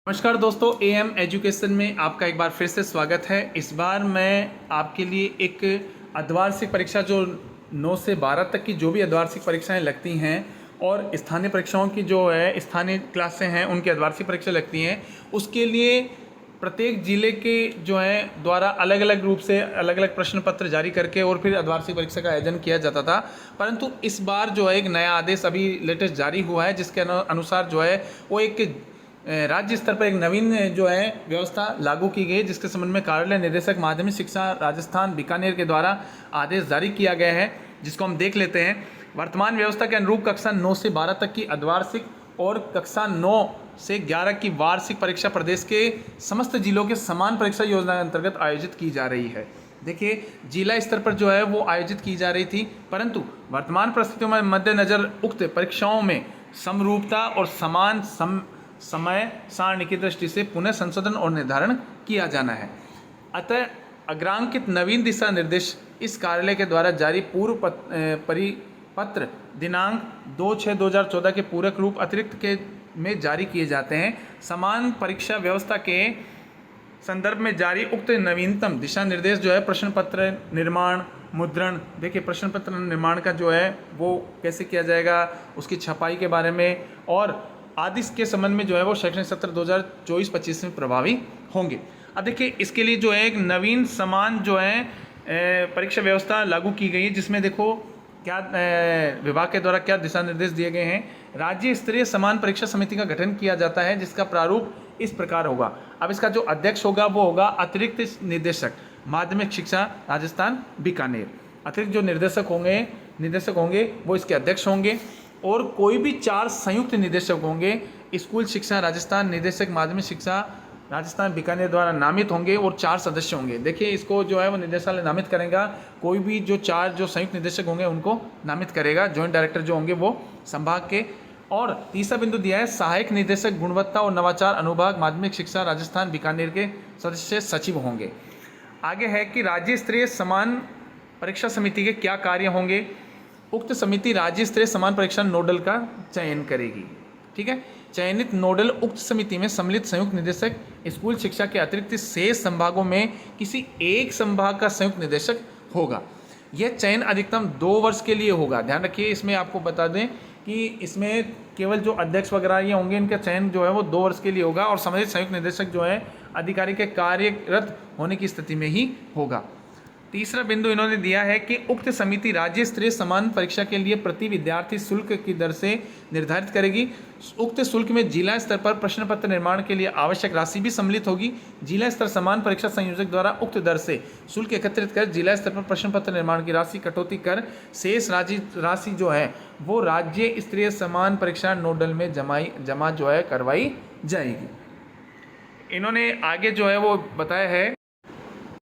नमस्कार दोस्तों, am education में आपका एक बार फिर से स्वागत है। इस बार मैं आपके लिए एक अर्धवार्षिक परीक्षा जो 9 से 12 तक की जो भी अर्धवार्षिक परीक्षाएं लगती हैं और स्थानीय परीक्षाओं की जो है स्थानीय क्लासें हैं उनकी अर्धवार्षिक परीक्षा लगती हैं, उसके लिए प्रत्येक जिले के जो है द्वारा अलग अलग रूप से अलग अलग प्रश्न पत्र जारी करके और फिर अर्धवार्षिक परीक्षा का आयोजन किया जाता था। परंतु इस बार जो है एक नया आदेश अभी लेटेस्ट जारी हुआ है, जिसके अनुसार जो है वो एक राज्य स्तर पर एक नवीन जो है व्यवस्था लागू की गई, जिसके संबंध में कार्यालय निदेशक माध्यमिक शिक्षा राजस्थान बीकानेर के द्वारा आदेश जारी किया गया है, जिसको हम देख लेते हैं। वर्तमान व्यवस्था के अनुरूप कक्षा 9 से 12 तक की अर्धवार्षिक और कक्षा 9 से 11 की वार्षिक परीक्षा प्रदेश के समस्त जिलों के समान परीक्षा योजना के अंतर्गत आयोजित की जा रही है। देखिए, जिला स्तर पर जो है वो आयोजित की जा रही थी, परंतु वर्तमान परिस्थितियों में मद्देनजर उक्त परीक्षाओं में समरूपता और समान समय सारणी की दृष्टि से पुनः संशोधन और निर्धारण किया जाना है। अतः अग्रांकित नवीन दिशा निर्देश इस कार्यालय के द्वारा जारी पूर्व परिपत्र दिनांक 2/6/2014 के पूरक रूप अतिरिक्त के में जारी किए जाते हैं। समान परीक्षा व्यवस्था के संदर्भ में जारी उक्त नवीनतम दिशा निर्देश जो है प्रश्न पत्र निर्माण मुद्रण, देखिए प्रश्न पत्र निर्माण का जो है वो कैसे किया जाएगा, उसकी छपाई के बारे में और आदि के संबंध में जो है वो शैक्षणिक सत्र 2024-25 में प्रभावी होंगे। अब देखिए, इसके लिए जो है एक नवीन समान जो है परीक्षा व्यवस्था लागू की गई है, जिसमें देखो क्या विभाग के द्वारा क्या दिशा निर्देश दिए गए हैं। राज्य स्तरीय समान परीक्षा समिति का गठन किया जाता है, जिसका प्रारूप इस प्रकार होगा। अब इसका जो अध्यक्ष होगा वो होगा अतिरिक्त निदेशक माध्यमिक शिक्षा राजस्थान बीकानेर। अतिरिक्त जो निदेशक होंगे वो इसके अध्यक्ष होंगे और कोई भी 4 संयुक्त निदेशक होंगे स्कूल शिक्षा राजस्थान निदेशक माध्यमिक शिक्षा राजस्थान बीकानेर द्वारा नामित होंगे और 4 सदस्य होंगे। देखिए, इसको जो है वो निदेशालय नामित करेगा, कोई भी जो 4 जो संयुक्त निदेशक होंगे उनको नामित करेगा, जॉइंट डायरेक्टर जो होंगे वो संभाग के। और तीसरा बिंदु दिया है सहायक निदेशक गुणवत्ता और नवाचार अनुभाग माध्यमिक शिक्षा राजस्थान बीकानेर के सदस्य सचिव होंगे। आगे है कि राज्य स्तरीय समान परीक्षा समिति के क्या कार्य होंगे। उक्त समिति राज्य स्तरीय समान परीक्षा नोडल का चयन करेगी। ठीक है, चयनित नोडल उक्त समिति में सम्मिलित संयुक्त निदेशक स्कूल शिक्षा के अतिरिक्त शेष संभागों में किसी एक संभाग का संयुक्त निदेशक होगा। यह चयन अधिकतम 2 वर्ष के लिए होगा। ध्यान रखिए, इसमें आपको बता दें कि इसमें केवल जो अध्यक्ष वगैरह ये होंगे इनका चयन जो है वो 2 वर्ष के लिए होगा और सम्मिलित संयुक्त निदेशक जो है अधिकारी के कार्यरत होने की स्थिति में ही होगा। तीसरा बिंदु इन्होंने दिया है कि उक्त समिति राज्य स्तरीय समान परीक्षा के लिए प्रति विद्यार्थी शुल्क की दर से निर्धारित करेगी। उक्त शुल्क में जिला स्तर पर प्रश्न पत्र निर्माण के लिए आवश्यक राशि भी सम्मिलित होगी। जिला स्तर समान परीक्षा संयोजक द्वारा उक्त दर से शुल्क एकत्रित कर जिला स्तर पर प्रश्न पत्र निर्माण की राशि कटौती कर शेष राशि जो है वो राज्य स्तरीय समान परीक्षा नोडल में जमा जो है करवाई जाएगी। इन्होंने आगे जो है वो बताया है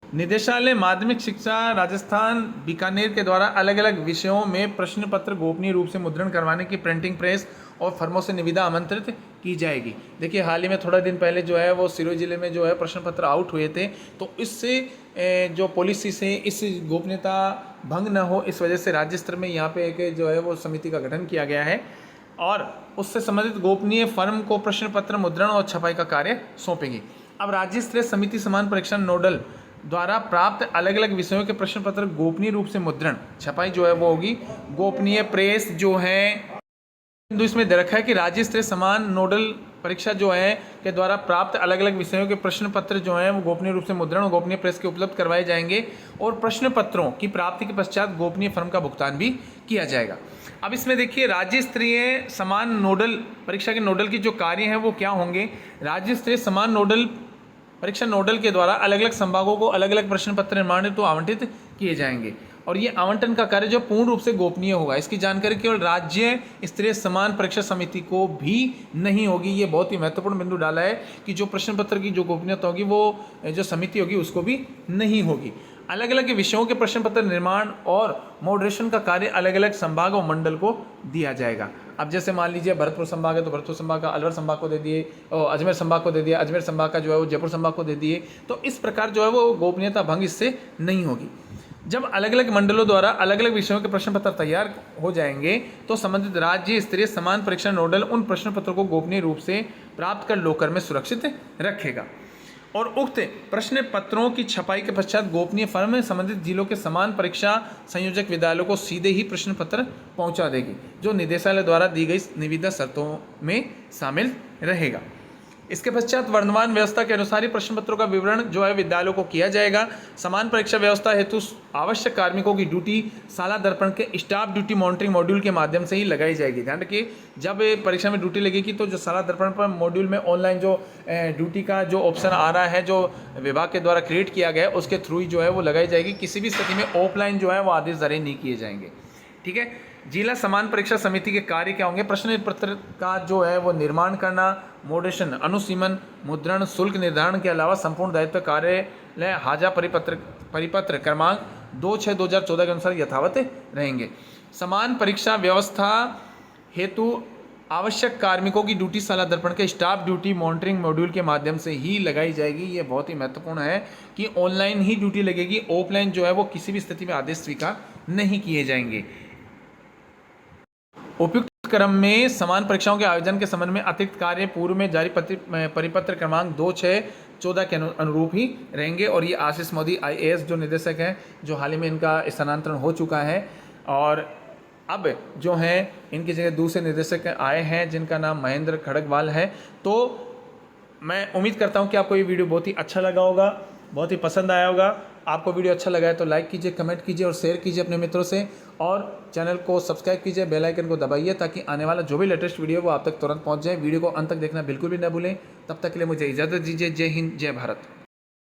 निदेशालय माध्यमिक शिक्षा राजस्थान बीकानेर के द्वारा अलग अलग विषयों में प्रश्न पत्र गोपनीय रूप से मुद्रण करवाने की प्रिंटिंग प्रेस और फर्मों से निविदा आमंत्रित की जाएगी। देखिए, हाल ही में थोड़ा दिन पहले जो है वो सिरोही जिले में जो है प्रश्न पत्र आउट हुए थे, तो इससे जो पॉलिसी से इस गोपनीयता भंग न हो, इस वजह से राज्य स्तर में यहाँ पे एक जो है वो समिति का गठन किया गया है और उससे संबंधित गोपनीय फर्म को प्रश्न पत्र मुद्रण और छपाई का कार्य सौंपेगी। अब राज्य स्तरीय समिति समान परीक्षा नोडल द्वारा प्राप्त अलग अलग विषयों के प्रश्न पत्र गोपनीय रूप से मुद्रण छपाई जो है वो होगी। गोपनीय प्रेस जो है बिंदु इसमें दे रखा है कि राज्य स्तरीय समान नोडल परीक्षा जो है के द्वारा प्राप्त अलग अलग विषयों के प्रश्न पत्र जो हैं वो गोपनीय रूप से मुद्रण और गोपनीय प्रेस के उपलब्ध करवाए जाएंगे और प्रश्न पत्रों की प्राप्ति के पश्चात गोपनीय फर्म का भुगतान भी किया जाएगा। अब इसमें देखिए, राज्य स्तरीय समान नोडल परीक्षा के नोडल की जो कार्य हैं वो क्या होंगे। राज्य स्तरीय समान नोडल परीक्षा नोडल के द्वारा अलग अलग संभागों को अलग अलग प्रश्न पत्र निर्माण हेतु आवंटित किए जाएंगे और ये आवंटन का कार्य जो पूर्ण रूप से गोपनीय होगा। इसकी जानकारी केवल राज्य स्तरीय समान परीक्षा समिति को भी नहीं होगी। ये बहुत ही महत्वपूर्ण बिंदु डाला है कि जो प्रश्न पत्र की जो गोपनीयता होगी वो जो समिति होगी उसको भी नहीं होगी। अलग अलग विषयों के प्रश्न पत्र निर्माण और मॉडरेशन का कार्य अलग अलग संभाग और मंडल को दिया जाएगा। अब जैसे मान लीजिए भरतपुर संभाग है तो भरतपुर संभाग का अलवर संभाग को दे दिए और अजमेर संभाग को दे दिया, अजमेर संभाग का जो है वो जयपुर संभाग को दे दिए, तो इस प्रकार जो है वो गोपनीयता भंग इससे नहीं होगी। जब अलग अलग मंडलों द्वारा अलग अलग विषयों के प्रश्न पत्र तैयार हो जाएंगे तो संबंधित राज्य स्तरीय समान परीक्षा नोडल उन प्रश्न पत्रों को गोपनीय रूप से प्राप्त कर लोकर में सुरक्षित रखेगा। और उक्त प्रश्न पत्रों की छपाई के पश्चात गोपनीय फर्म में संबंधित जिलों के समान परीक्षा संयोजक विद्यालयों को सीधे ही प्रश्न पत्र पहुंचा देगी, जो निदेशालय द्वारा दी गई निविदा शर्तों में शामिल रहेगा। इसके पश्चात वर्तमान व्यवस्था के अनुसार ही प्रश्न पत्रों का विवरण जो है विद्यालयों को किया जाएगा। समान परीक्षा व्यवस्था हेतु आवश्यक कार्मिकों की ड्यूटी शाला दर्पण के स्टाफ ड्यूटी मॉनिटरिंग मॉड्यूल के माध्यम से ही लगाई जाएगी। ध्यान रखिए, जब परीक्षा में ड्यूटी लगेगी तो जो शाला दर्पण पर मॉड्यूल में ऑनलाइन जो ड्यूटी का जो ऑप्शन आ रहा है, जो विभाग के द्वारा क्रिएट किया गया है, उसके थ्रू ही जो है वो लगाई जाएगी। किसी भी स्थिति में ऑफलाइन जो है वो आदेश जारी नहीं किए जाएंगे। ठीक है। जिला समान परीक्षा समिति के कार्य क्या होंगे? प्रश्न पत्र का जो है वो निर्माण करना, मॉडरेशन, अनुसीमन, मुद्रण, शुल्क निर्धारण के अलावा संपूर्ण दायित्व कार्यालय हाजा परिपत्र क्रमांक 26/2014 के अनुसार यथावत रहेंगे। समान परीक्षा व्यवस्था हेतु आवश्यक कार्मिकों की ड्यूटी शाला दर्पण के स्टाफ ड्यूटी मॉनिटरिंग मॉड्यूल के माध्यम से ही लगाई जाएगी। ये बहुत ही महत्वपूर्ण है कि ऑनलाइन ही ड्यूटी लगेगी, ऑफलाइन जो है वो किसी भी स्थिति में आदेश स्वीकार नहीं किए जाएंगे। उपयुक्त क्रम में समान परीक्षाओं के आयोजन के संबंध में अतिरिक्त कार्य पूर्व में जारी परिपत्र क्रमांक 26/14 के अनुरूप ही रहेंगे। और ये आशीष मोदी IAS जो निदेशक हैं, जो हाल ही में इनका स्थानांतरण हो चुका है और अब जो हैं इनकी जगह दूसरे निदेशक आए हैं जिनका नाम महेंद्र खड़गवाल है। तो मैं उम्मीद करता हूँ कि आपको ये वीडियो बहुत ही अच्छा लगा होगा, बहुत ही पसंद आया होगा। आपको वीडियो अच्छा लगा है तो लाइक कीजिए, कमेंट कीजिए और शेयर कीजिए अपने मित्रों से, और चैनल को सब्सक्राइब कीजिए, बेल आइकन को दबाइए ताकि आने वाला जो भी लेटेस्ट वीडियो है वो आप तक तुरंत पहुंच जाए। वीडियो को अंत तक देखना बिल्कुल भी ना भूलें। तब तक के लिए मुझे इजाज़त दीजिए। जय हिंद, जय भारत।